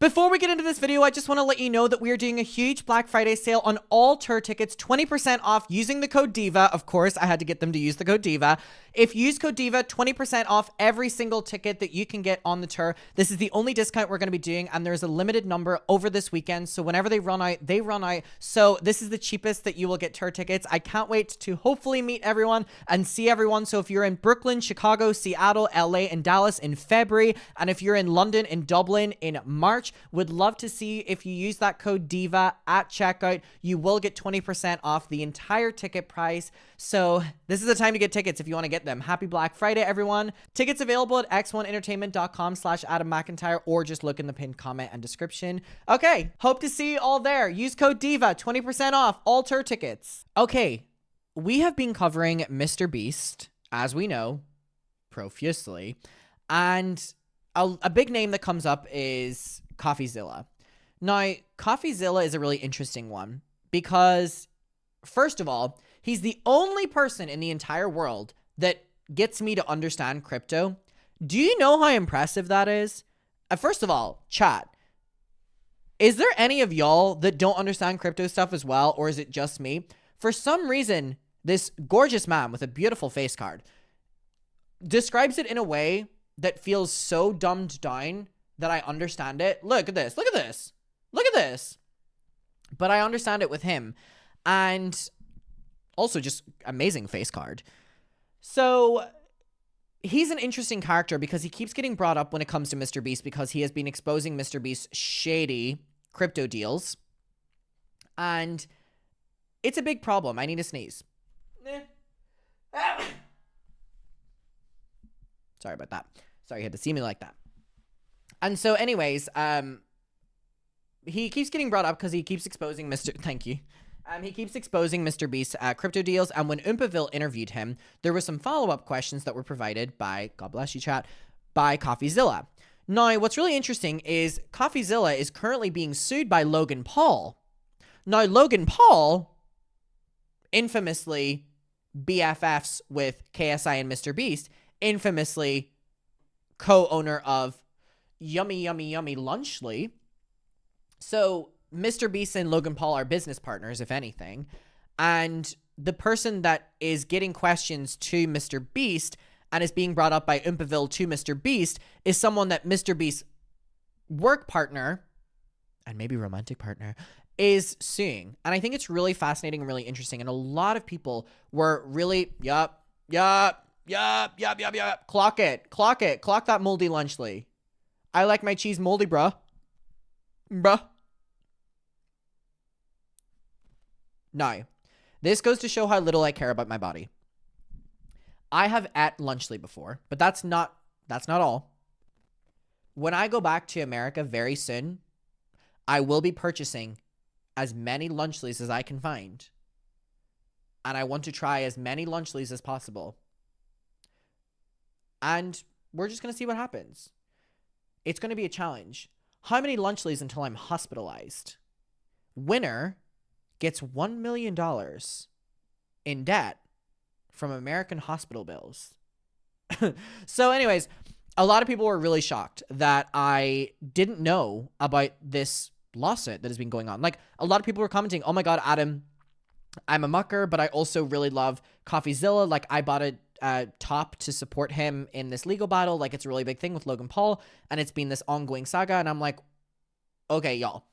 Before we get into this video, I just want to let you know that we are doing a huge Black Friday sale on all tour tickets, 20% off using the code DIVA. Of course, I had to get them to use the code DIVA. If you use code DIVA, 20% off every single ticket that you can get on the tour. This is the only discount we're going to be doing, and there's a limited number over this weekend. So whenever they run out, they run out. So this is the cheapest that you will get tour tickets. I can't wait to hopefully meet everyone and see everyone. So if you're in Brooklyn, Chicago, Seattle, LA, and Dallas in February, and if you're in London and Dublin in March, would love to see if you use that code DIVA at checkout. You will get 20% off the entire ticket price. So this is the time to get tickets if you want to get them. Happy Black Friday, everyone. Tickets available at x1entertainment.com/Adam McIntyre, or just look in the pinned comment and description. Okay, hope to see you all there. Use code DIVA, 20% off all tour tickets. Okay, we have been covering Mr. Beast, as we know, profusely, and a big name that comes up is Coffeezilla. Now, Coffeezilla is a really interesting one because, first of all, he's the only person in the entire world that gets me to understand crypto. Do you know how impressive that is? First of all, chat, is there any of y'all that don't understand crypto stuff as well, or is it just me? For some reason, this gorgeous man with a beautiful face card describes it in a way that feels so dumbed down that I understand it. Look at this. Look at this. Look at this. But I understand it with him. And also just amazing face card. So he's an interesting character because he keeps getting brought up when it comes to Mr. Beast because he has been exposing Mr. Beast's shady crypto deals. And it's a big problem. I need to sneeze. Sorry about that. Sorry you had to see me like that. And so anyways, he keeps getting brought up because he keeps exposing Thank you. He keeps exposing Mr. Beast's crypto deals. And when Oompaville interviewed him, there were some follow-up questions that were provided by, God bless you chat, by Coffeezilla. Now, what's really interesting is Coffeezilla is currently being sued by Logan Paul. Now, Logan Paul, infamously BFFs with KSI and Mr. Beast, infamously co-owner of Yummy Lunchly. So Mr. Beast and Logan Paul are business partners, if anything. And the person that is getting questions to Mr. Beast and is being brought up by Oompaville to Mr. Beast is someone that Mr. Beast's work partner, and maybe romantic partner, is suing. And I think it's really fascinating and really interesting. And a lot of people were really, yup. Clock it. Clock that moldy Lunchly. I like my cheese moldy, bruh. Now, this goes to show how little I care about my body. I have ate Lunchly before, but that's not all. When I go back to America very soon, I will be purchasing as many Lunchlys as I can find. And I want to try as many Lunchlys as possible. And we're just going to see what happens. It's going to be a challenge. How many Lunchlys until I'm hospitalized? Winner gets $1 million in debt from American hospital bills. So anyways, a lot of people were really shocked that I didn't know about this lawsuit that has been going on. Like, a lot of people were commenting, oh my God, Adam, I'm a mucker, but I also really love Coffeezilla. Like, I bought a top to support him in this legal battle. Like, it's a really big thing with Logan Paul, and it's been this ongoing saga. And I'm like, okay, y'all,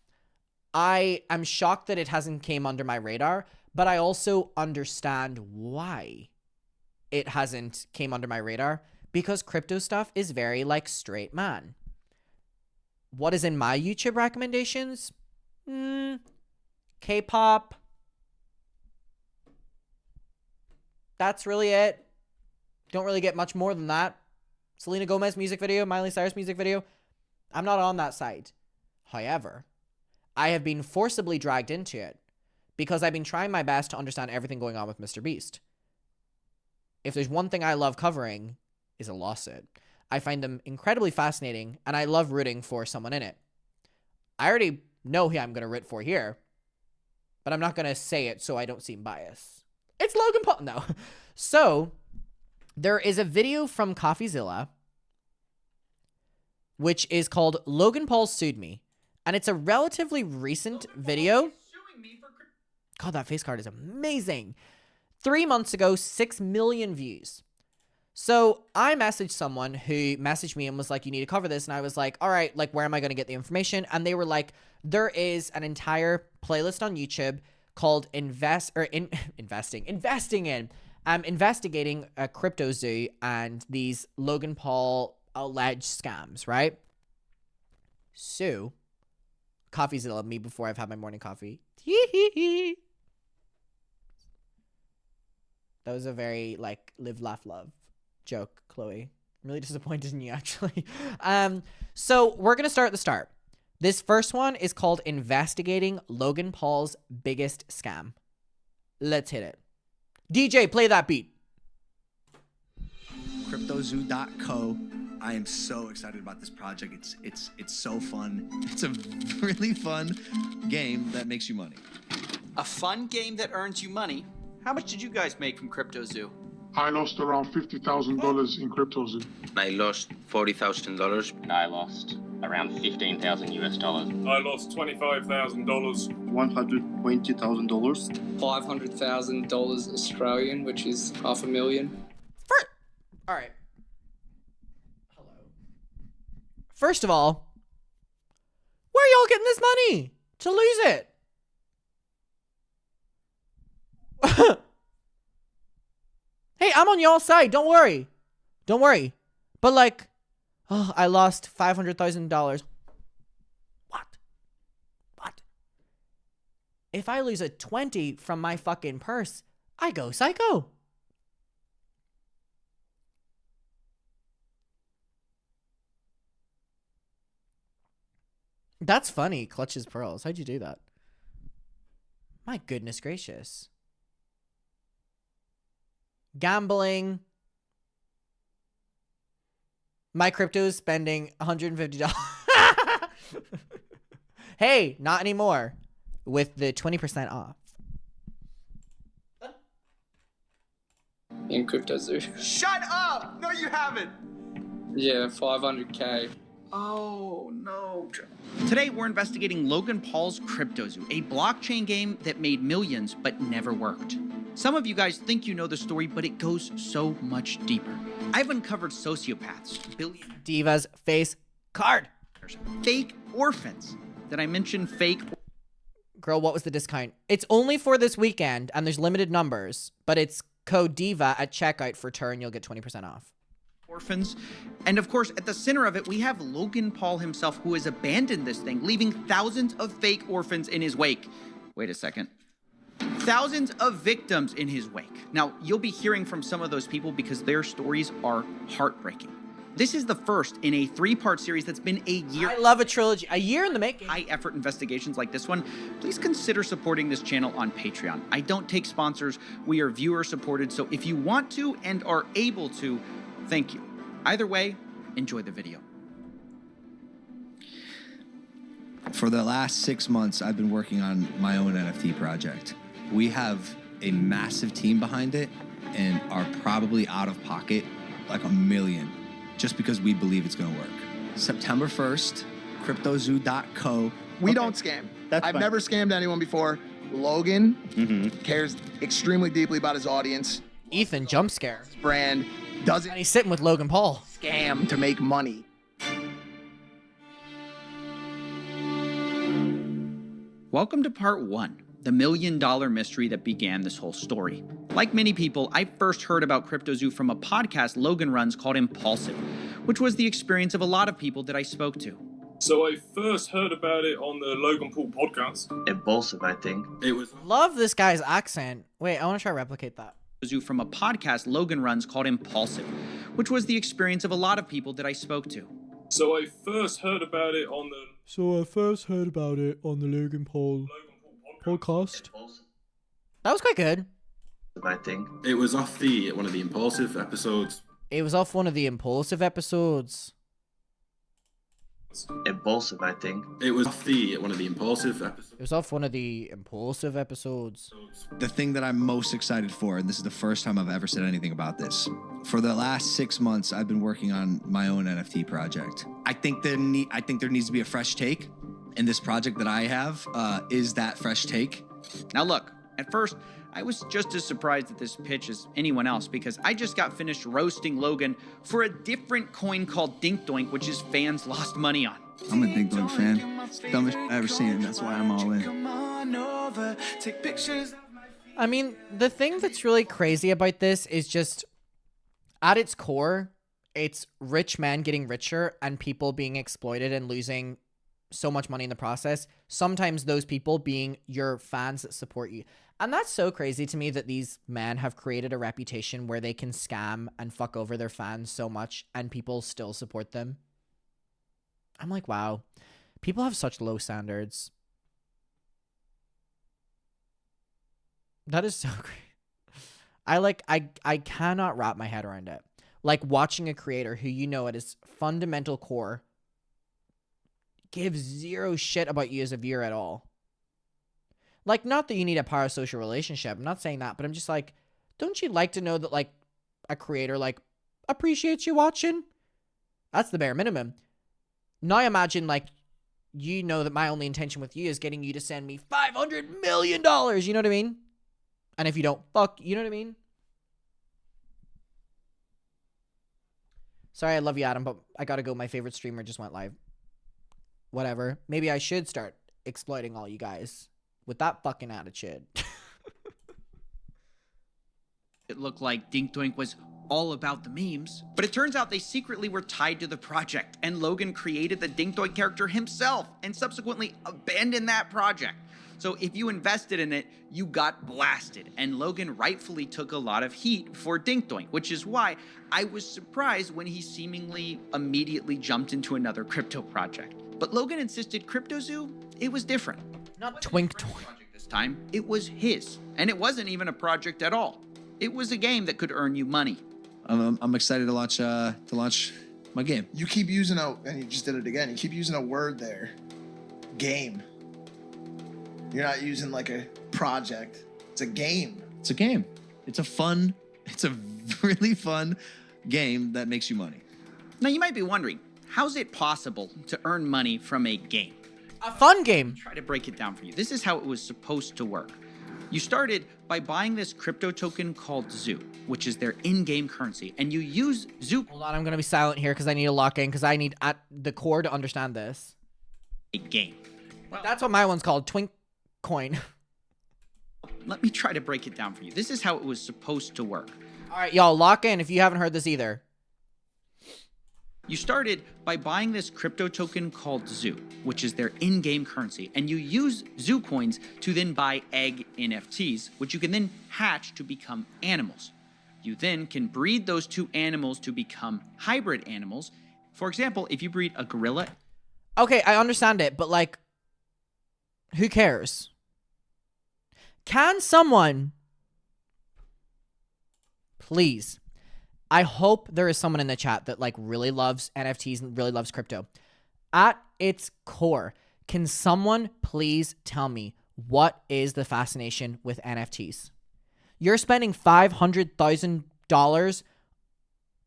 I am shocked that it hasn't came under my radar, but I also understand why it hasn't came under my radar, because crypto stuff is very like straight man. What is in my YouTube recommendations? K-pop. That's really it. Don't really get much more than that. Selena Gomez music video, Miley Cyrus music video. I'm not on that site. However, I have been forcibly dragged into it because I've been trying my best to understand everything going on with Mr. Beast. If there's one thing I love covering, is a lawsuit. I find them incredibly fascinating, and I love rooting for someone in it. I already know who I'm going to root for here, but I'm not going to say it so I don't seem biased. It's Logan Paul. No. So, there is a video from Coffeezilla, which is called Logan Paul Sued Me. And it's a relatively recent video. God, that face card is amazing. 3 months ago, 6 million views. So I messaged someone who messaged me and was like, you need to cover this. And I was like, all right, like, where am I going to get the information? And they were like, there is an entire playlist on YouTube called investigating a cryptozoo and these Logan Paul alleged scams, right? So, Coffeezilla, me before I've had my morning coffee. That was a very, like, live, laugh, love joke, Chloe. I'm really disappointed in you, actually. So we're going to start at the start. This first one is called Investigating Logan Paul's Biggest Scam. Let's hit it. DJ, play that beat. Cryptozoo.co. I am so excited about this project. It's so fun. It's a really fun game that makes you money. A fun game that earns you money? How much did you guys make from CryptoZoo? I lost around $50,000 in cryptozoo. I lost $40,000. And I lost around 15,000 US dollars. I lost $25,000. $120,000. $500,000 Australian, which is $500,000. All right. Hello. First of all, where are y'all getting this money to lose it? Hey, I'm on y'all's side. Don't worry. Don't worry. But like, oh, I lost $500,000. What? If I lose a 20 from my fucking purse, I go psycho. That's funny. Clutches pearls. How'd you do that? My goodness gracious. Gambling. My crypto is spending $150. Hey, not anymore. With the 20% off. In CryptoZoo. Shut up! No, you haven't! Yeah, 500K. Oh, no. Today, we're investigating Logan Paul's CryptoZoo, a blockchain game that made millions but never worked. Some of you guys think you know the story, but it goes so much deeper. I've uncovered sociopaths, Diva's face card. fake orphans. Did I mention fake? Girl, what was the discount? It's only for this weekend, and there's limited numbers, but it's code DIVA at checkout for turn. You'll get 20% off. Orphans. And of course, at the center of it, we have Logan Paul himself, who has abandoned this thing, leaving thousands of fake orphans in his wake. Wait a second. Thousands of victims in his wake. Now, you'll be hearing from some of those people because their stories are heartbreaking. This is the first in a 3-part series that's been a year. I love a trilogy. A year in the making. High-effort investigations like this one. Please consider supporting this channel on Patreon. I don't take sponsors. We are viewer-supported, so if you want to and are able to, thank you. Either way, enjoy the video. For the last 6 months, I've been working on my own NFT project. We have a massive team behind it and are probably out of pocket like $1 million just because we believe it's going to work. September 1st, cryptozoo.co. We don't scam. I've never scammed anyone before. Logan cares extremely deeply about his audience. Ethan, jump scare. His brand doesn't And he's sitting with Logan Paul. scam to make money. Welcome to part 1, the $1 million mystery that began this whole story. Like many people, I first heard about CryptoZoo from a podcast Logan runs called Impulsive, which was the experience of a lot of people that I spoke to. So I first heard about it on the Logan Paul podcast. Impulsive, I think. It was Love this guy's accent. Wait, I want to try to replicate that. From a podcast Logan runs called Impulsive, which was the experience of a lot of people that I spoke to. So I first heard about it on the Logan Paul podcast. That was quite good. I think. It was off one of the Impulsive episodes. It was off one of the Impulsive episodes. Impulsive, I think. It was off one of the Impulsive episodes. It was off one of the Impulsive episodes. The thing that I'm most excited for, and this is the first time I've ever said anything about this, for the last 6 months, I've been working on my own NFT project. I think there needs to be a fresh take, And this project that I have is that fresh take. Now look, at first, I was just as surprised at this pitch as anyone else because I just got finished roasting Logan for a different coin called Dink Doink, which his fans lost money on. I'm a Dink Doink fan. Dumbest I've ever seen, and that's why I'm all in. I mean, the thing that's really crazy about this is just, at its core, it's rich men getting richer and people being exploited and losing so much money in the process. Sometimes those people being your fans that support you. And that's so crazy to me that these men have created a reputation where they can scam and fuck over their fans so much and people still support them. I'm like, wow, people have such low standards. That is so great. I cannot wrap my head around it. Like watching a creator who you know at his fundamental core gives zero shit about you as a viewer at all. Like, not that you need a parasocial relationship. I'm not saying that, but I'm just like, don't you like to know that like a creator like appreciates you watching? That's the bare minimum. Now imagine like, you know that my only intention with you is getting you to send me $500 million. You know what I mean? And if you don't, fuck, you know what I mean? Sorry, I love you, Adam, but I gotta go. My favorite streamer just went live. Whatever. Maybe I should start exploiting all you guys with that fucking attitude. It looked like Dink Doink was all about the memes, but it turns out they secretly were tied to the project, and Logan created the Dink Doink character himself and subsequently abandoned that project. So if you invested in it, you got blasted, and Logan rightfully took a lot of heat for Dink Doink, which is why I was surprised when he seemingly immediately jumped into another crypto project. But Logan insisted cryptozoo, it was different. Not Twink Twink. This time, it was his, and it wasn't even a project at all. It was a game that could earn you money. I'm excited to launch my game. You keep using and you just did it again. You keep using a word there. Game. You're not using like a project. It's a game. It's a game. It's a really fun game that makes you money. Now you might be wondering, how's it possible to earn money from a game? A fun game. Try to break it down for you. This is how it was supposed to work. You started by buying this crypto token called Zoo, which is their in-game currency, and you use Zoo. Hold on, I'm gonna be silent here because I need to lock in because I need at the core to understand this. A game. Well, that's what my one's called, Twink Coin. Let me try to break it down for you. This is how it was supposed to work. All right, y'all, lock in if you haven't heard this either. You started by buying this crypto token called Zoo, which is their in-game currency, and you use Zoo coins to then buy egg NFTs, which you can then hatch to become animals. You then can breed those two animals to become hybrid animals. For example, if you breed a gorilla. Okay, I understand it, but like, who cares? Can someone, please, I hope there is someone in the chat that like really loves NFTs and really loves crypto. At its core, can someone please tell me what is the fascination with NFTs? You're spending $500,000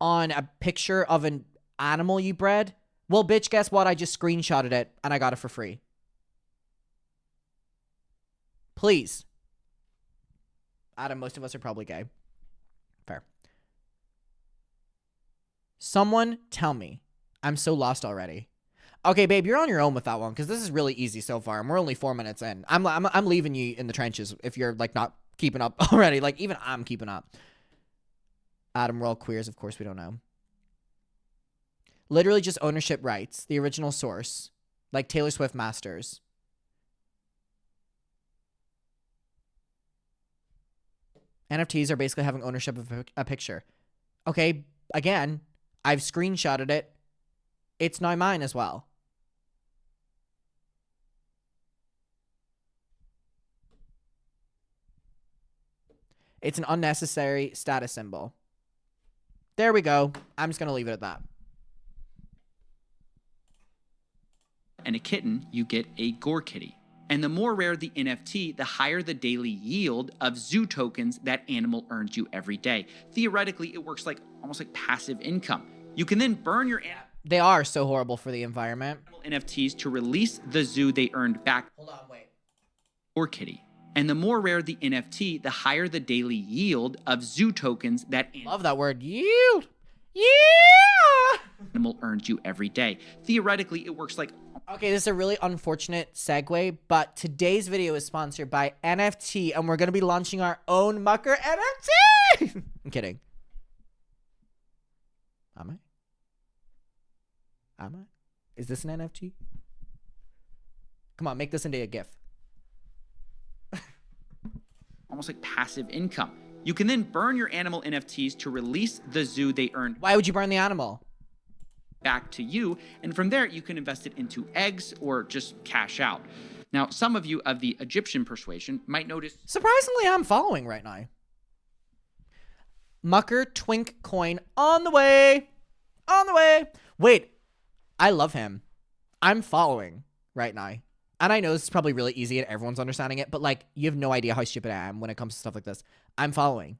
on a picture of an animal you bred? Well, bitch, guess what? I just screenshotted it and I got it for free. Please. Adam, most of us are probably gay. Fair. Someone tell me. I'm so lost already. Okay, babe, you're on your own with that one because this is really easy so far, and we're only 4 minutes in. I'm leaving you in the trenches if you're like not keeping up already. Like even I'm keeping up. Adam, we're all queers. Of course, we don't know. Literally just ownership rights, the original source, like Taylor Swift masters. NFTs are basically having ownership of a picture. Okay, again, I've screenshotted it. It's now mine as well. It's an unnecessary status symbol. There we go. I'm just going to leave it at that. And a kitten, you get a Gore Kitty. And the more rare the NFT, the higher the daily yield of Zoo tokens that animal earns you every day. Theoretically, it works like almost like passive income. You can then burn your They are so horrible for the environment. NFTs to release the zoo they earned back. Hold on, wait. Or kitty. And the more rare the NFT, the higher the daily yield of zoo tokens that Love that word. Yield. Yeah. animal earns you every day. Theoretically, it works like... Okay, this is a really unfortunate segue, but today's video is sponsored by NFT, and we're going to be launching our own Mucker NFT. I'm kidding. Am I? Is this an NFT? Come on, make this into a GIF. almost like passive income. You can then burn your animal NFTs to release the zoo they earned. Why would you burn the animal? Back to you, and from there you can invest it into eggs or just cash out. Now, some of you of the Egyptian persuasion might notice... Surprisingly, I'm following right now. Mucker Twink coin on the way. On the way. Wait, I love him. I'm following right now. And I know this is probably really easy and everyone's understanding it, but like, you have no idea how stupid I am when it comes to stuff like this. I'm following.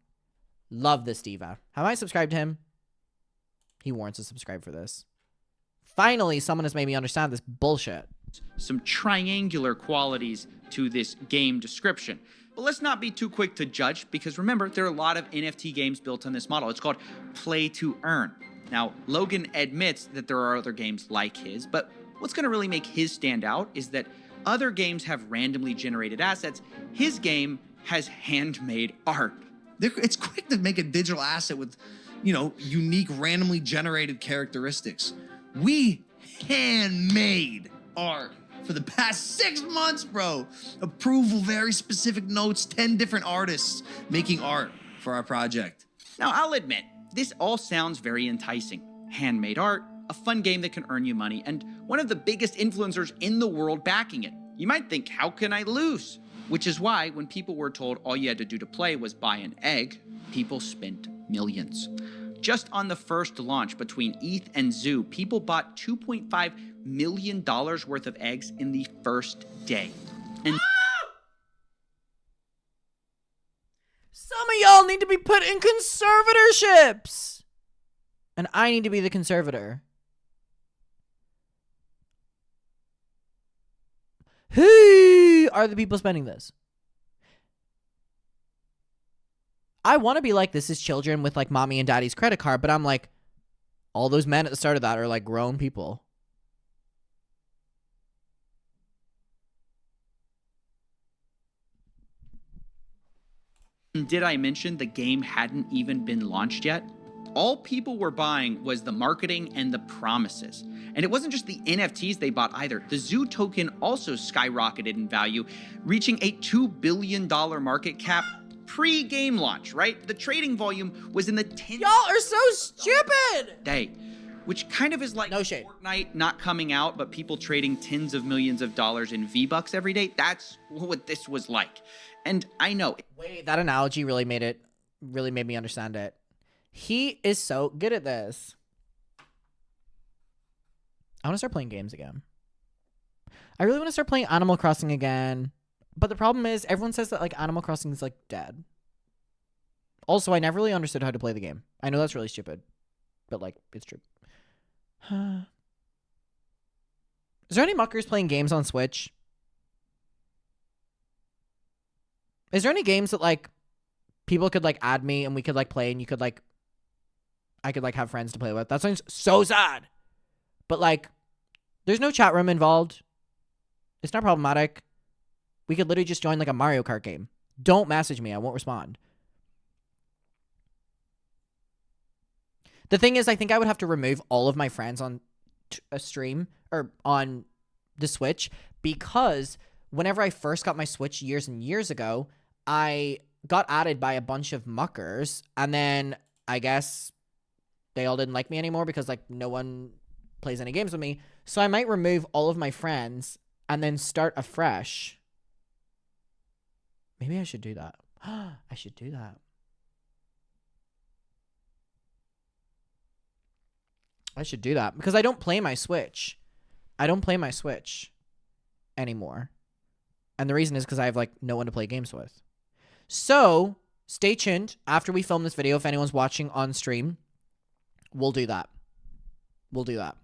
Love this diva. Have I subscribed to him? He warrants a subscribe for this. Finally, someone has made me understand this bullshit. Some triangular qualities to this game description. But let's not be too quick to judge, because remember, there are a lot of NFT games built on this model. It's called play to earn. Now, Logan admits that there are other games like his, but what's going to really make his stand out is that other games have randomly generated assets. His game has handmade art. It's quick to make a digital asset with, you know, unique, randomly generated characteristics. We handmade art for the past 6 months, bro. Approval, very specific notes, 10 different artists making art for our project. Now, I'll admit, this all sounds very enticing. Handmade art, a fun game that can earn you money, and one of the biggest influencers in the world backing it. You might think, how can I lose? Which is why when people were told all you had to do to play was buy an egg, people spent millions. Just on the first launch between ETH and Zoo, people bought $2.5 million worth of eggs in the first day. And Some of y'all need to be put in conservatorships. And I need to be the conservator. Who are the people spending this? I want to be like, this is children with like mommy and daddy's credit card, but I'm like, all those men at the start of that are like grown people. did I mention the game hadn't even been launched yet? All people were buying was the marketing and the promises. And it wasn't just the NFTs they bought either. The Zoo token also skyrocketed in value, reaching a $2 billion market cap pre-game launch, right? The trading volume was in the 10. Y'all are so stupid! Day, which kind of is like no shade. Fortnite not coming out, but people trading tens of millions of dollars in V-Bucks every day. That's what this was like. And I know. Wait, that analogy really made me understand it. He is so good at this. I want to start playing games again. I really want to start playing Animal Crossing again. But the problem is everyone says that like Animal Crossing is like dead. Also, I never really understood how to play the game. I know that's really stupid, but like it's true. Is there any muckers playing games on Switch? Is there any games that like people could like add me and we could like play and you could like I could like have friends to play with? That sounds so sad. But like there's no chat room involved. It's not problematic. We could literally just join like a Mario Kart game. Don't message me. I won't respond. The thing is, I think I would have to remove all of my friends on a stream or on the Switch because whenever I first got my Switch years and years ago, I got added by a bunch of muckers and then I guess they all didn't like me anymore because like no one plays any games with me. So I might remove all of my friends and then start afresh. Maybe I should do that. I should do that. I should do that because I don't play my Switch. I don't play my Switch anymore. And the reason is because I have like no one to play games with. So stay tuned. After we film this video, if anyone's watching on stream, we'll do that. We'll do that.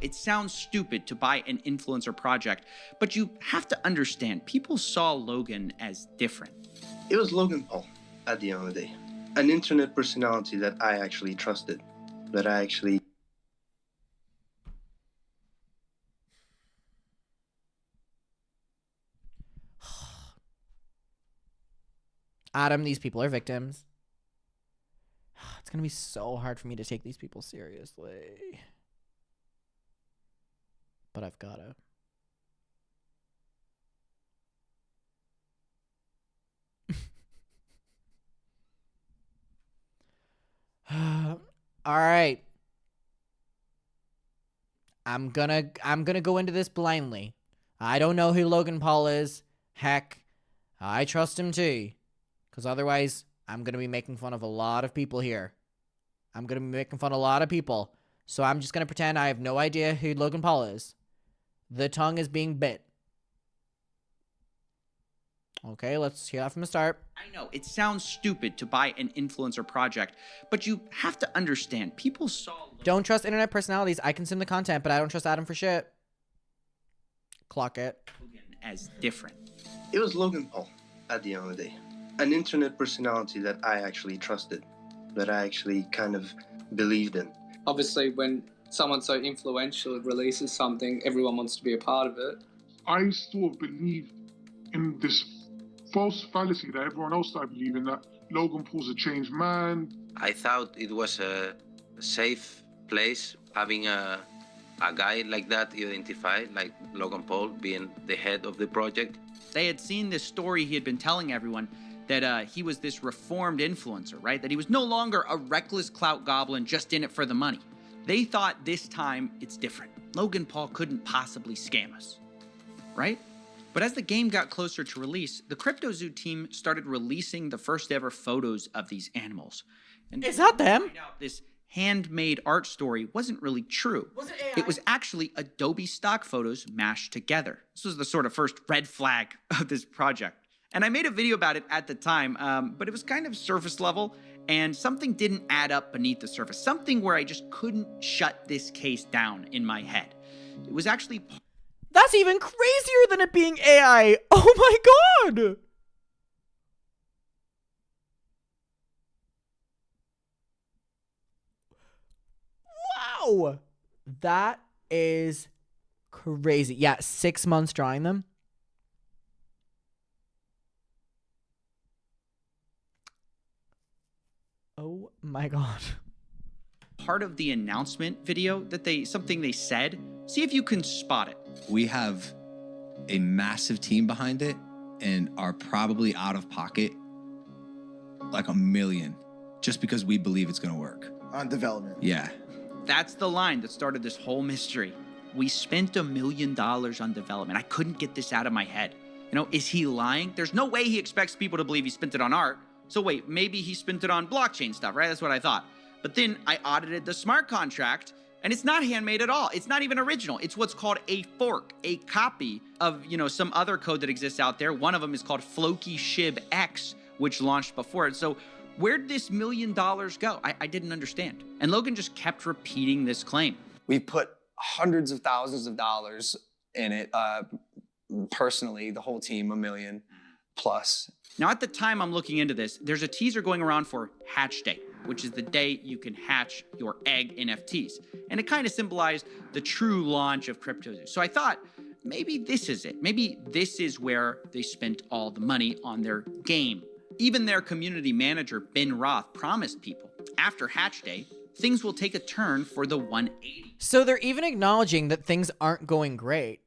it sounds stupid to buy an influencer project, but you have to understand, people saw Logan as different. It was Logan Paul at the end of the day. An internet personality that I actually trusted, that I actually... Adam, these people are victims. It's gonna be so hard for me to take these people seriously. But I've gotta. All right. I'm gonna go into this blindly. I don't know who Logan Paul is. Heck, I trust him too. Because otherwise, I'm gonna be making fun of a lot of people here. I'm gonna be making fun of a lot of people. So I'm just gonna pretend I have no idea who Logan Paul is. The tongue is being bit. Okay, let's hear that from the start. I know, it sounds stupid to buy an influencer project, but you have to understand, people saw Logan. Don't trust internet personalities. I consume the content, but I don't trust Adam for shit. Clock it. As different. It was Logan Paul at the end of the day. An internet personality that I actually trusted, that I actually kind of believed in. Obviously, when someone so influential releases something, everyone wants to be a part of it. I sort of believed in this false fallacy that everyone else started believing, that Logan Paul's a changed man. I thought it was a safe place having a guy like that identified, like Logan Paul being the head of the project. They had seen this story he had been telling everyone, that he was this reformed influencer, right? That he was no longer a reckless clout goblin just in it for the money. They thought this time it's different. Logan Paul couldn't possibly scam us, right? But as the game got closer to release, the CryptoZoo team started releasing the first ever photos of these animals. And is that them? This handmade art story wasn't really true. Was it AI? It was actually Adobe stock photos mashed together. This was the sort of first red flag of this project. And I made a video about it at the time, but it was kind of surface level, and something didn't add up beneath the surface. Something where I just couldn't shut this case down in my head. It was actually... That's even crazier than it being AI. Oh my god! Wow! That is crazy. Yeah, 6 months drawing them. Oh my god. Part of the announcement video that something they said, see if you can spot it. We have a massive team behind it and are probably out of pocket like $1 million just because we believe it's going to work. On development. Yeah. That's the line that started this whole mystery. We spent $1 million on development. I couldn't get this out of my head. You know, is he lying? There's no way he expects people to believe he spent it on art. So wait, maybe he spent it on blockchain stuff, right? That's what I thought. But then I audited the smart contract, and it's not handmade at all. It's not even original. It's what's called a fork, a copy of, some other code that exists out there. One of them is called Floki Shib X, which launched before it. So where'd this $1 million go? I didn't understand. And Logan just kept repeating this claim. We put hundreds of thousands of dollars in it. Personally, the whole team, $1 million plus. Now, at the time I'm looking into this, there's a teaser going around for Hatch Day, which is the day you can hatch your egg NFTs. And it kind of symbolized the true launch of CryptoZoo. So I thought, maybe this is it. Maybe this is where they spent all the money on their game. Even their community manager, Ben Roth, promised people, after Hatch Day, things will take a turn for the 180. So they're even acknowledging that things aren't going great.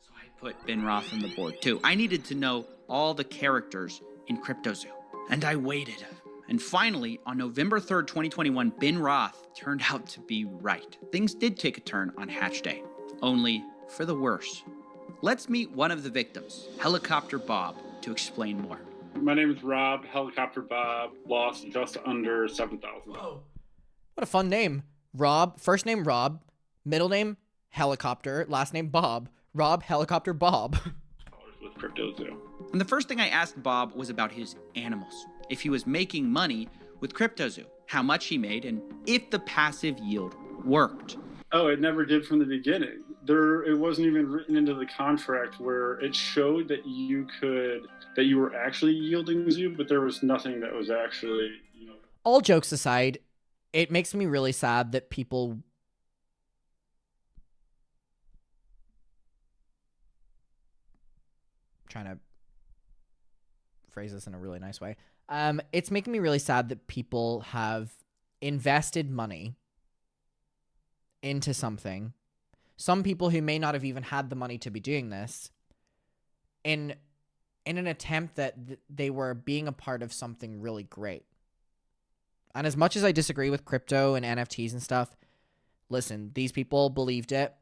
So I put Ben Roth on the board too. I needed to know all the characters in CryptoZoo. And I waited. And finally, on November 3rd, 2021, Ben Roth turned out to be right. Things did take a turn on Hatch Day, only for the worse. Let's meet one of the victims, Helicopter Bob, to explain more. My name is Rob. Helicopter Bob lost just under $7,000. Whoa. What a fun name. Rob, first name Rob, middle name Helicopter, last name Bob. Rob Helicopter Bob. With CryptoZoo. And the first thing I asked Bob was about his animals, if he was making money with CryptoZoo. how much he made, and if the passive yield worked. Oh, it never did from the beginning. It wasn't even written into the contract where it showed that you were actually yielding zoo, but there was nothing that was actually, All jokes aside, it makes me really sad that people trying to phrase this in a really nice way. It's making me really sad that people have invested money into something. Some people who may not have even had the money to be doing this in an attempt that they were being a part of something really great. And as much as I disagree with crypto and NFTs and stuff, listen, these people believed it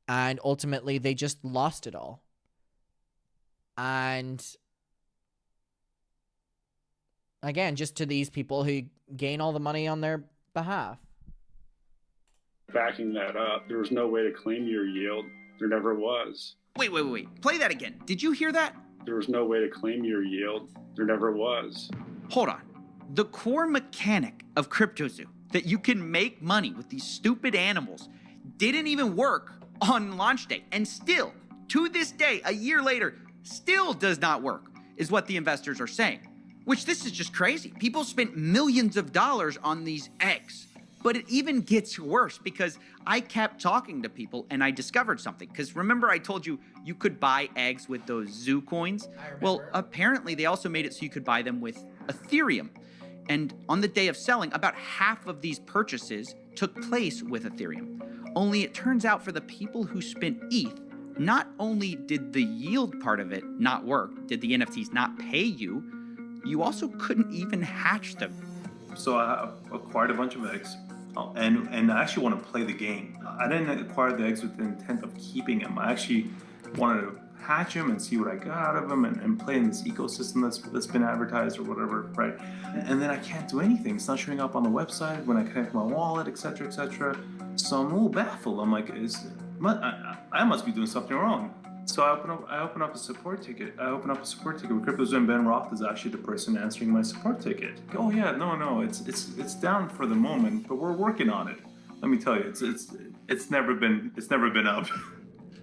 and ultimately they just lost it all. And again, just to these people who gain all the money on their behalf. backing that up. There was no way to claim your yield. There never was. Wait. Play that again. Did you hear that? There was no way to claim your yield. There never was. Hold on. The core mechanic of cryptozoo, that you can make money with these stupid animals, didn't even work on launch day. And still, to this day, a year later, still does not work, is what the investors are saying. Which, this is just crazy. People spent millions of dollars on these eggs. But it even gets worse because I kept talking to people and I discovered something. Because remember I told you you could buy eggs with those zoo coins? Well, apparently they also made it so you could buy them with Ethereum. And on the day of selling, about half of these purchases took place with Ethereum. Only it turns out for the people who spent ETH, not only did the yield part of it not work, did the NFTs not pay you, you also couldn't even hatch them. So I acquired a bunch of eggs, and I actually want to play the game. I didn't acquire the eggs with the intent of keeping them. I actually wanted to hatch them and see what I got out of them and play in this ecosystem that's been advertised or whatever, right? And then I can't do anything. It's not showing up on the website when I connect my wallet, etc., etc. So I'm a little baffled. I'm like, I must be doing something wrong. So I open up a support ticket. with cryptozoo, and Ben Roth is actually the person answering my support ticket. Oh yeah, no, it's down for the moment, but we're working on it. Let me tell you, it's never been up.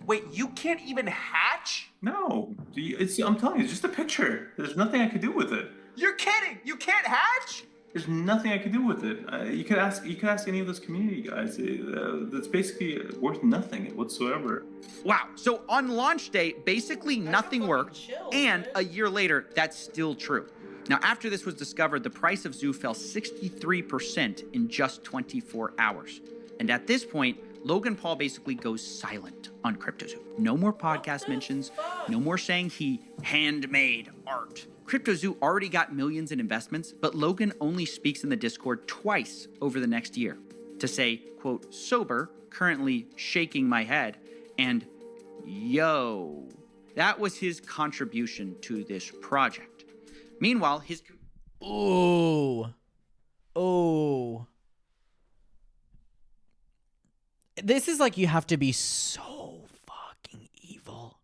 Wait, you can't even hatch? No, I'm telling you, it's just a picture. There's nothing I could do with it. You're kidding! You can't hatch? There's nothing I could do with it. You could ask any of those community guys. That's basically worth nothing whatsoever. Wow. So on launch day, basically nothing worked, and a year later, that's still true. Now, after this was discovered, the price of Zoo fell 63% in just 24 hours. And at this point, Logan Paul basically goes silent on cryptozoo. No more podcast mentions, no more saying he handmade art. cryptozoo already got millions in investments, but Logan only speaks in the Discord twice over the next year to say, quote, sober, currently shaking my head, and yo. That was his contribution to this project. Meanwhile, his... Ooh. This is like you have to be so fucking evil.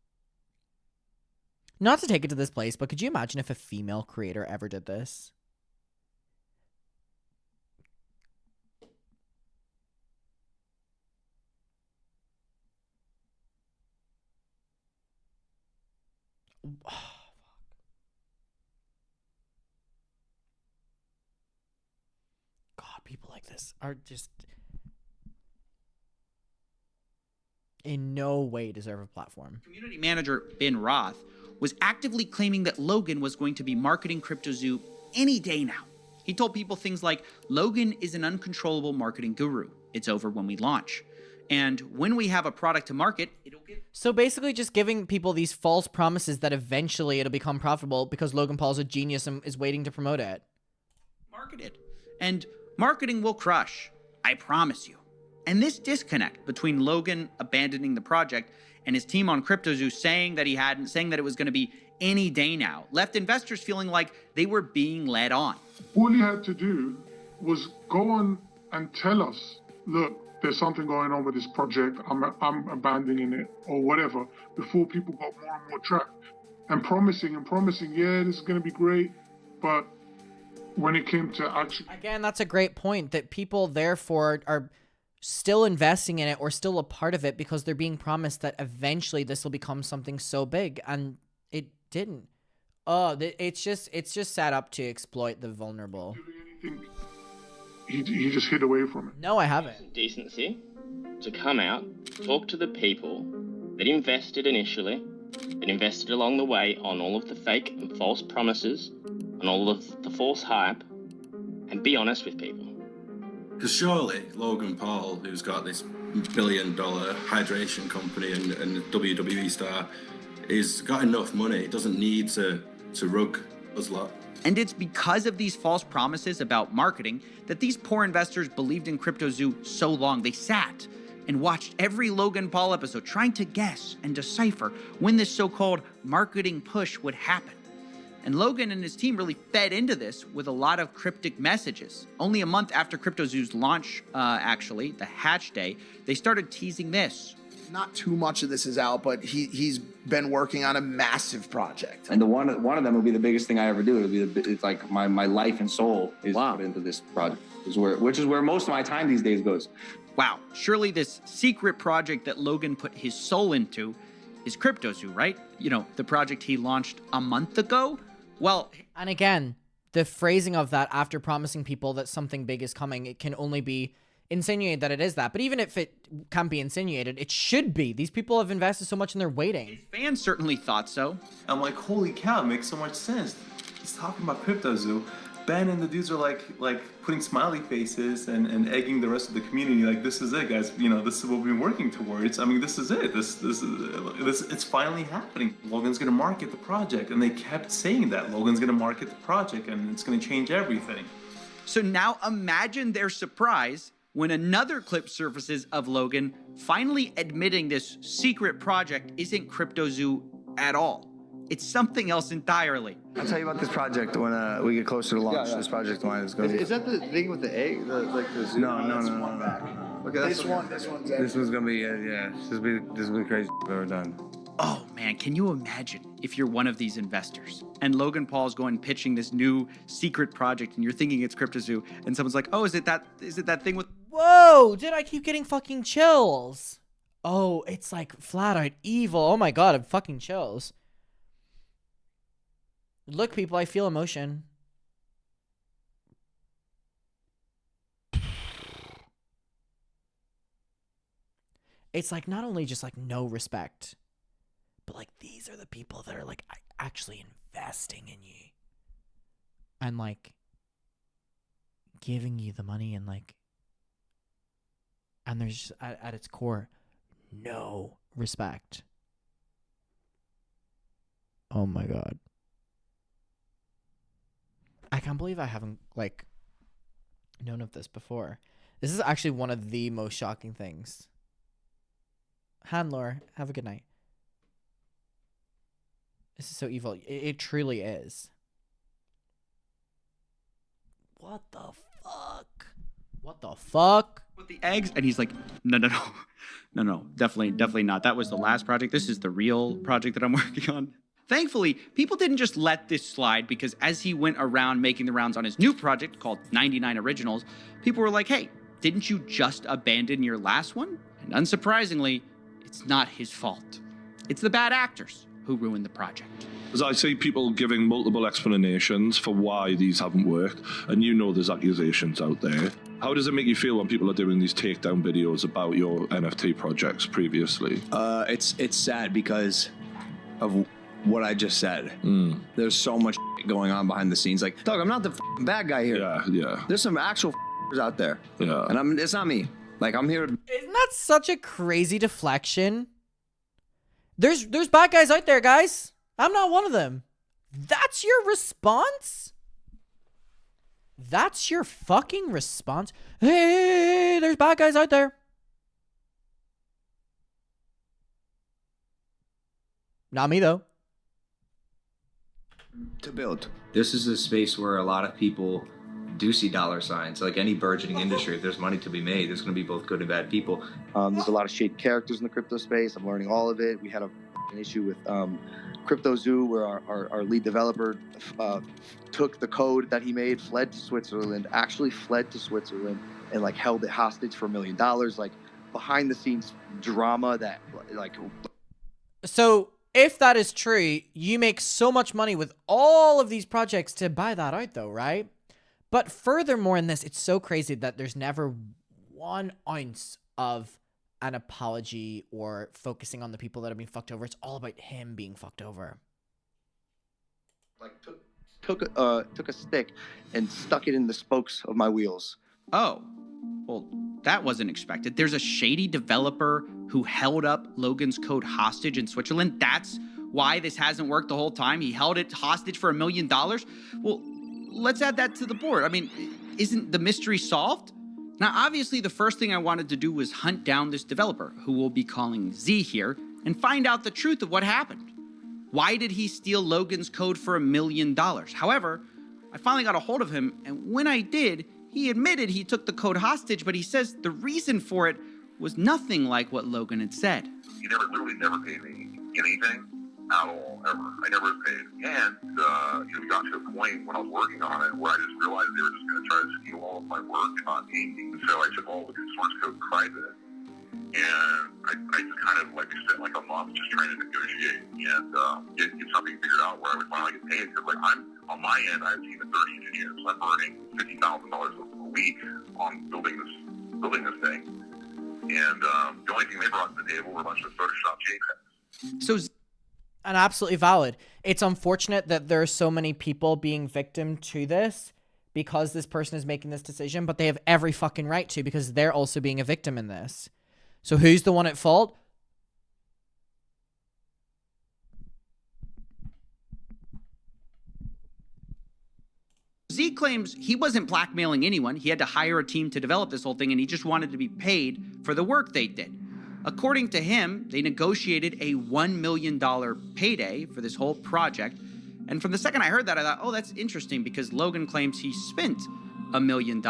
Not to take it to this place, but could you imagine if a female creator ever did this? Oh, God, people like this are just in no way deserve a platform. Community manager Ben Roth was actively claiming that Logan was going to be marketing cryptozoo any day now. He told people things like, Logan is an uncontrollable marketing guru. It's over when we launch. And when we have a product to market, it'll get... So basically just giving people these false promises that eventually it'll become profitable because Logan Paul's a genius and is waiting to promote it. Marketed. And marketing will crush. I promise you. And this disconnect between Logan abandoning the project and his team on cryptozoo saying that it was going to be any day now, left investors feeling like they were being led on. All he had to do was go on and tell us, look, there's something going on with this project, I'm abandoning it, or whatever, before people got more and more trapped. And promising, yeah, this is going to be great, but when it came to actually, Again, that's a great point, that people therefore are still investing in it or still a part of it because they're being promised that eventually this will become something so big, and it didn't. Oh, it's just set up to exploit the vulnerable. he just hid away from it. No, I haven't. Decency to come out, talk to the people that invested initially, that invested along the way on all of the fake and false promises, on all of the false hype, and be honest with people. Because surely Logan Paul, who's got this $1 billion hydration company and a WWE star, he's got enough money. He doesn't need to rug us lot. And it's because of these false promises about marketing that these poor investors believed in CryptoZoo so long. They sat and watched every Logan Paul episode trying to guess and decipher when this so-called marketing push would happen. And Logan and his team really fed into this with a lot of cryptic messages. Only a month after CryptoZoo's launch, actually, the hatch day, they started teasing this. Not too much of this is out, but he's been working on a massive project. And one of them will be the biggest thing I ever do. It's like my life and soul is put into this project, which is where most of my time these days goes. Wow, surely this secret project that Logan put his soul into is CryptoZoo, right? You know, the project he launched a month ago? Well, and again, the phrasing of that after promising people that something big is coming, it can only be insinuated that it is that. But even if it can't be insinuated, it should be. These people have invested so much and they're waiting. His fans certainly thought so. I'm like, holy cow, it makes so much sense. He's talking about CryptoZoo. Ben and the dudes are like putting smiley faces and egging the rest of the community. Like, this is it, guys. You know, this is what we've been working towards. I mean, this is it. This it's finally happening. Logan's gonna market the project, and they kept saying that Logan's gonna market the project, and it's gonna change everything. So now imagine their surprise when another clip surfaces of Logan finally admitting this secret project isn't CryptoZoo at all. It's something else entirely. I'll tell you about this project when we get closer to launch. This project of mine is going to be... Is that the thing with the egg? The zoo? No. Okay, This one's This one's going to be, this will be crazy I've ever done. Oh man, can you imagine if you're one of these investors and Logan Paul's going pitching this new secret project and you're thinking it's CryptoZoo and someone's like, oh, is it that thing with... Whoa, did I keep getting fucking chills? Oh, it's like flat out evil. Oh my god, I'm fucking chills. Look, people, I feel emotion. It's like not only just like no respect, but like these are the people that are like actually investing in you and like giving you the money and like, and there's just, at its core no respect. Oh my god. I can't believe I haven't like known of this before. This is actually one of the most shocking things. Handler, have a good night. This is so evil. It truly is. What the fuck? What the fuck? With the eggs? And he's like, no, definitely not. That was the last project. This is the real project that I'm working on. Thankfully, people didn't just let this slide because as he went around making the rounds on his new project called 99 Originals, people were like, hey, didn't you just abandon your last one? And unsurprisingly, it's not his fault. It's the bad actors who ruined the project. As I see people giving multiple explanations for why these haven't worked, and you know there's accusations out there. How does it make you feel when people are doing these takedown videos about your NFT projects previously? It's sad because of what I just said. There's so much going on behind the scenes. Like, Doug, I'm not the bad guy here. Yeah. There's some actual out there. Yeah. And it's not me. Like, I'm here. Isn't that such a crazy deflection? There's bad guys out there, guys. I'm not one of them. That's your response? That's your fucking response? Hey, there's bad guys out there. Not me, though. To build. This is a space where a lot of people do see dollar signs. Like any burgeoning industry, if there's money to be made, there's going to be both good and bad people. There's a lot of shady characters in the crypto space. I'm learning all of it. We had a an issue with cryptozoo, where our lead developer took the code that he made, fled to Switzerland, and like held it hostage for $1 million, like behind the scenes drama that like. So if that is true, you make so much money with all of these projects to buy that out though, right? But furthermore in this, it's so crazy that there's never 1 ounce of an apology or focusing on the people that are being fucked over. It's all about him being fucked over. Like took a stick and stuck it in the spokes of my wheels. Oh, well, that wasn't expected. There's a shady developer who held up Logan's code hostage in Switzerland. That's why this hasn't worked the whole time. He held it hostage for $1 million. Well, let's add that to the board. I mean, isn't the mystery solved? Now, obviously, the first thing I wanted to do was hunt down this developer, who we'll be calling Z here, and find out the truth of what happened. Why did he steal Logan's code for $1 million? However, I finally got a hold of him, and when I did, he admitted he took the code hostage, but he says the reason for it was nothing like what Logan had said. He literally never paid me anything at all, ever. I never paid. And, we got to a point when I was working on it where I just realized they were just going to try to steal all of my work and not pay me. So I took all the source code private. And I just kind of, spent like a month just trying to negotiate and get something figured out where I would finally get paid. Because, on my end, I have a team of 30 engineers. I'm earning $50,000 a week on building this thing. And the only thing they brought to the table were a bunch of Photoshop JPEGs. So, and absolutely valid. It's unfortunate that there are so many people being victim to this because this person is making this decision, but they have every fucking right to, because they're also being a victim in this. So who's the one at fault? Z claims he wasn't blackmailing anyone. He had to hire a team to develop this whole thing, and he just wanted to be paid for the work they did. According to him, they negotiated a $1 million payday for this whole project. And from the second I heard that, I thought, oh, that's interesting, because Logan claims he spent $1 million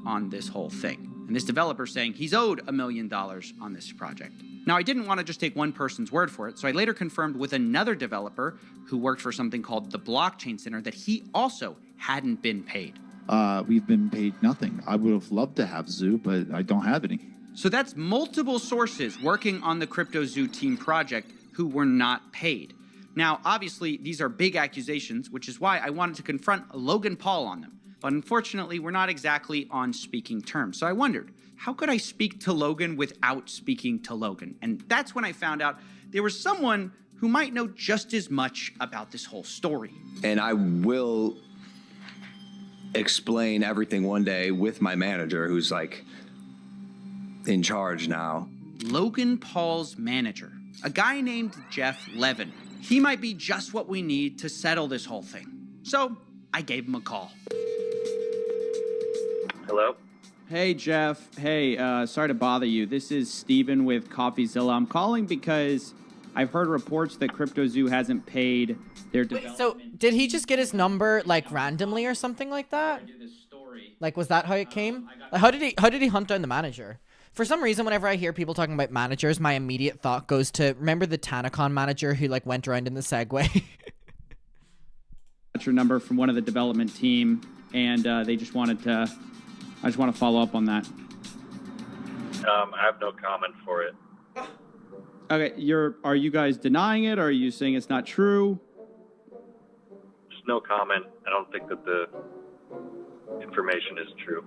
on this whole thing. And this developer's saying he's owed $1 million on this project. Now, I didn't want to just take one person's word for it, so I later confirmed with another developer who worked for something called the Blockchain Center that he also hadn't been paid. We've been paid nothing. I would have loved to have Zoo, but I don't have any. So that's multiple sources working on the cryptozoo team project who were not paid. Now, obviously, these are big accusations, which is why I wanted to confront Logan Paul on them. But unfortunately, we're not exactly on speaking terms. So I wondered, how could I speak to Logan without speaking to Logan? And that's when I found out there was someone who might know just as much about this whole story. And I will explain everything one day with my manager, who's in charge now. Logan Paul's manager, a guy named Jeff Levin. He might be just what we need to settle this whole thing. So I gave him a call. Hello? Hey, Jeff. Hey, sorry to bother you. This is Steven with Coffeezilla. I'm calling because I've heard reports that cryptozoo hasn't paid their development. So did he just get his number randomly or something like that? Was that how it came? How did he hunt down the manager? For some reason, whenever I hear people talking about managers, my immediate thought goes to, remember the Tanacon manager who went around in the Segway? Got your number from one of the development team, and they just wanted to. I just want to follow up on that. I have no comment for it. Okay, are you guys denying it, or are you saying it's not true? Just no comment. I don't think that the information is true.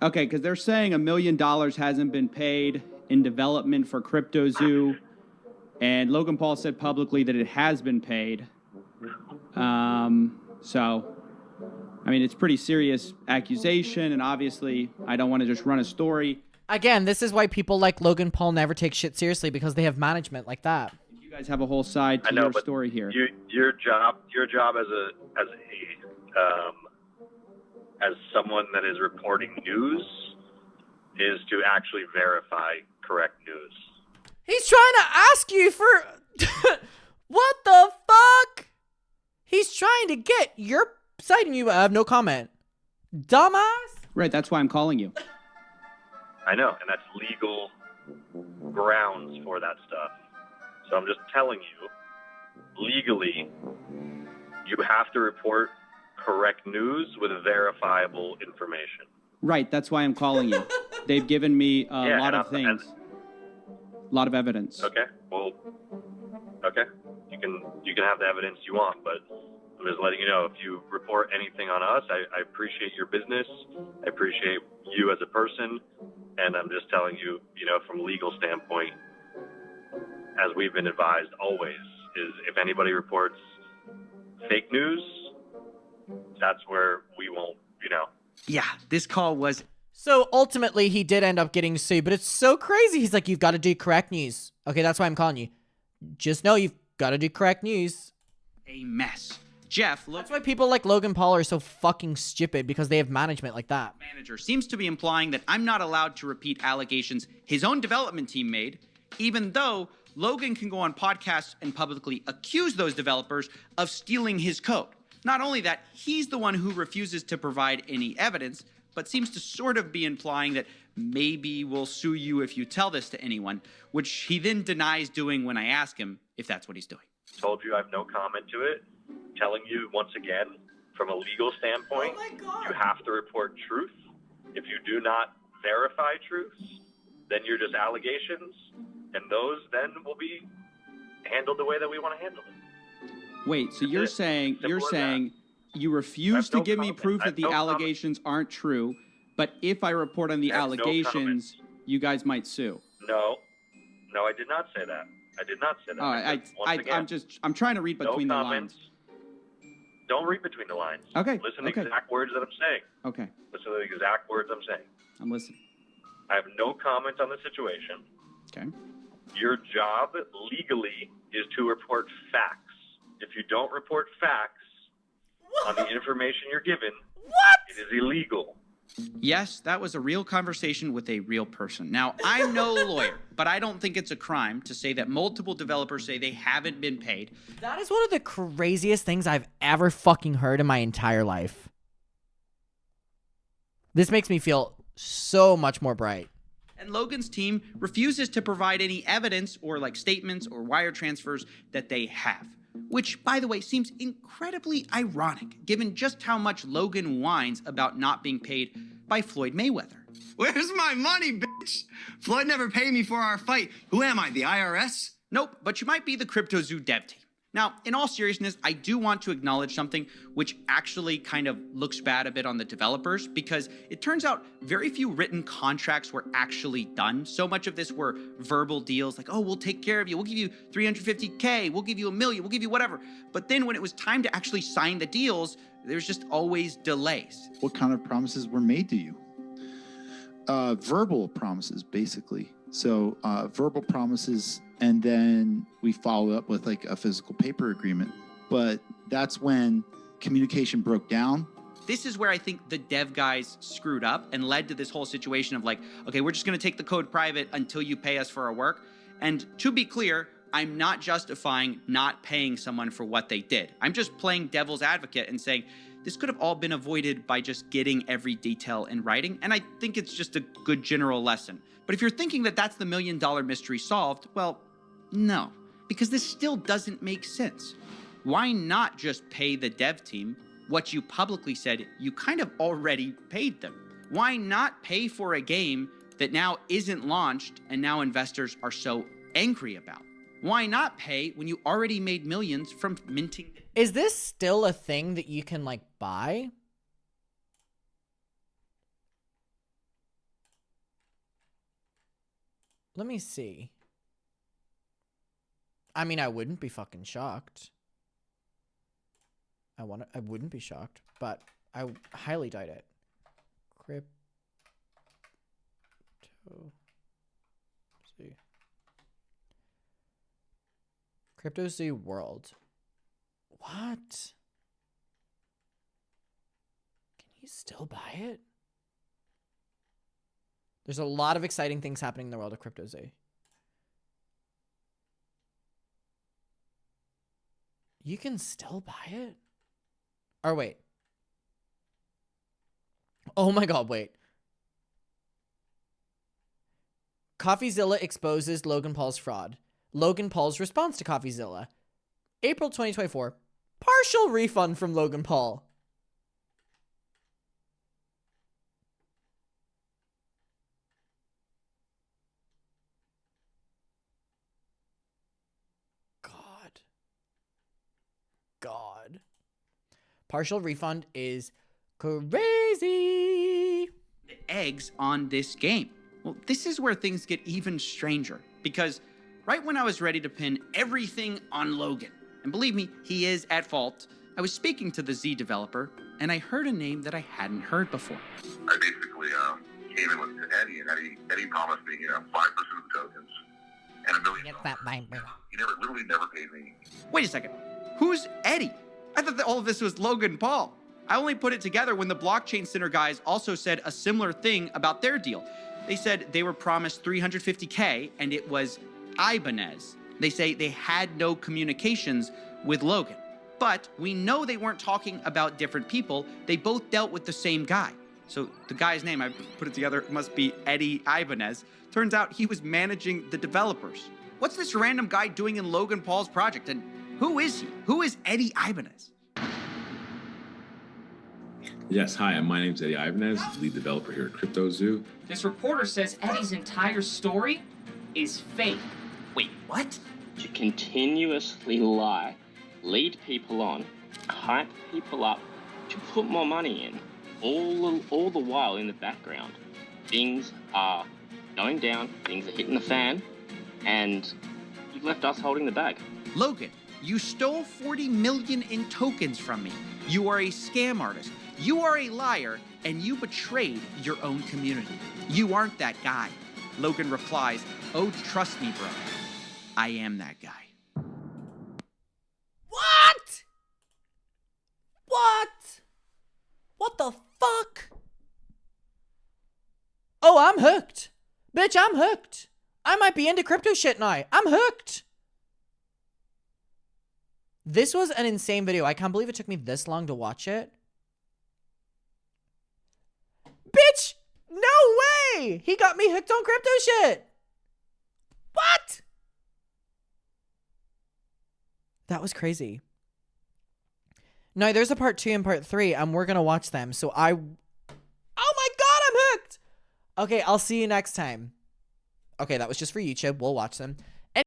Okay, because they're saying $1 million hasn't been paid in development for cryptozoo, and Logan Paul said publicly that it has been paid. So, I mean, it's pretty serious accusation, and obviously, I don't want to just run a story. Again, this is why people like Logan Paul never take shit seriously, because they have management like that. You guys have a whole side to your story here. Your job as someone that is reporting news is to actually verify correct news. He's trying to ask you for... What the fuck? He's trying to get your side and you have no comment. Dumbass? Right, that's why I'm calling you. I know, and that's legal grounds for that stuff. So I'm just telling you, legally, you have to report correct news with verifiable information. Right, that's why I'm calling you. They've given me a lot of things. A lot of evidence. Okay, well, okay. You can have the evidence you want, but I'm just letting you know, if you report anything on us, I appreciate your business. I appreciate you as a person. And I'm just telling you, from a legal standpoint, as we've been advised always, is if anybody reports fake news, that's where we won't, Yeah, this call was... So ultimately, he did end up getting sued, but it's so crazy. He's like, you've got to do correct news. Okay, that's why I'm calling you. Just know you've got to do correct news. A mess. Jeff, that's why people like Logan Paul are so fucking stupid, because they have management like that. Manager seems to be implying that I'm not allowed to repeat allegations his own development team made, even though Logan can go on podcasts and publicly accuse those developers of stealing his code. Not only that, he's the one who refuses to provide any evidence, but seems to sort of be implying that maybe we'll sue you if you tell this to anyone, which he then denies doing when I ask him if that's what he's doing. Told you I have no comment to it. Telling you once again, from a legal standpoint, you have to report truth. If you do not verify truths, then you're just allegations, and those then will be handled the way that we want to handle them. Wait, so you're saying you refuse to give me proof that the allegations aren't true, but if I report on the allegations, you guys might sue. No, I did not say that. I did not say that. All right, I'm trying to read between the lines. Don't read between the lines. Okay. Listen to the exact words that I'm saying. Okay. Listen to the exact words I'm saying. I'm listening. I have no comment on the situation. Okay. Your job legally is to report facts. If you don't report facts on the information you're given, it is illegal. Yes, that was a real conversation with a real person. Now, I'm no lawyer, but I don't think it's a crime to say that multiple developers say they haven't been paid. That is one of the craziest things I've ever fucking heard in my entire life. This makes me feel so much more bright. And Logan's team refuses to provide any evidence or statements or wire transfers that they have. Which, by the way, seems incredibly ironic, given just how much Logan whines about not being paid by Floyd Mayweather. Where's my money, bitch? Floyd never paid me for our fight. Who am I, the IRS? Nope, but you might be the CryptoZoo dev team. Now, in all seriousness, I do want to acknowledge something which actually kind of looks bad a bit on the developers, because it turns out very few written contracts were actually done. So much of this were verbal deals like, oh, we'll take care of you. We'll give you $350K. We'll give you $1 million. We'll give you whatever. But then when it was time to actually sign the deals, there's just always delays. What kind of promises were made to you? Verbal promises, basically. So verbal promises, and then we follow up with a physical paper agreement. But that's when communication broke down. This is where I think the dev guys screwed up and led to this whole situation of okay, we're just going to take the code private until you pay us for our work. And to be clear, I'm not justifying not paying someone for what they did. I'm just playing devil's advocate and saying this could have all been avoided by just getting every detail in writing. And I think it's just a good general lesson. But if you're thinking that that's the $1 million mystery solved, well, no, because this still doesn't make sense. Why not just pay the dev team what you publicly said you kind of already paid them? Why not pay for a game that now isn't launched and now investors are so angry about? Why not pay when you already made millions from minting? Is this still a thing that you can buy? Let me see. I mean, I wouldn't be fucking shocked. I wouldn't be shocked, but I highly doubt it. CryptoZoo World. What? Can you still buy it? There's a lot of exciting things happening in the world of CryptoZoo. You can still buy it? Or wait. Oh my god, wait. Coffeezilla exposes Logan Paul's fraud. Logan Paul's response to Coffeezilla. April 2024. Partial refund from Logan Paul. God. Partial refund is crazy. The eggs on this game. Well, this is where things get even stranger, because right when I was ready to pin everything on Logan, and believe me, he is at fault, I was speaking to the Z developer, and I heard a name that I hadn't heard before. I basically came in with Eddie, and Eddie promised me 5% of the tokens and $1 million. He literally never paid me. Wait a second. Who's Eddie? I thought that all of this was Logan Paul. I only put it together when the Blockchain Center guys also said a similar thing about their deal. They said they were promised $350K and it was Ibanez. They say they had no communications with Logan. But we know they weren't talking about different people. They both dealt with the same guy. So the guy's name, I put it together, must be Eddie Ibanez. Turns out he was managing the developers. What's this random guy doing in Logan Paul's project? And who is he? Who is Eddie Ibanez? Yes, hi, my name's Eddie Ibanez, lead developer here at CryptoZoo. This reporter says Eddie's entire story is fake. Wait, what? To continuously lie, lead people on, hype people up, to put more money in, all the while in the background, things are going down, things are hitting the fan, and you've left us holding the bag. Logan, you stole 40 million in tokens from me. You are a scam artist. You are a liar, and you betrayed your own community. You aren't that guy. Logan replies, "Oh, trust me, bro. I am that guy." What? What? What the fuck? Oh, I'm hooked. Bitch, I'm hooked. I might be into crypto shit now. I'm hooked. This was an insane video. I can't believe it took me this long to watch it. Bitch, no way. He got me hooked on crypto shit. What? That was crazy. No, there's a part 2 and part 3, and we're going to watch them. So oh my God, I'm hooked. Okay, I'll see you next time. Okay, that was just for YouTube. We'll watch them.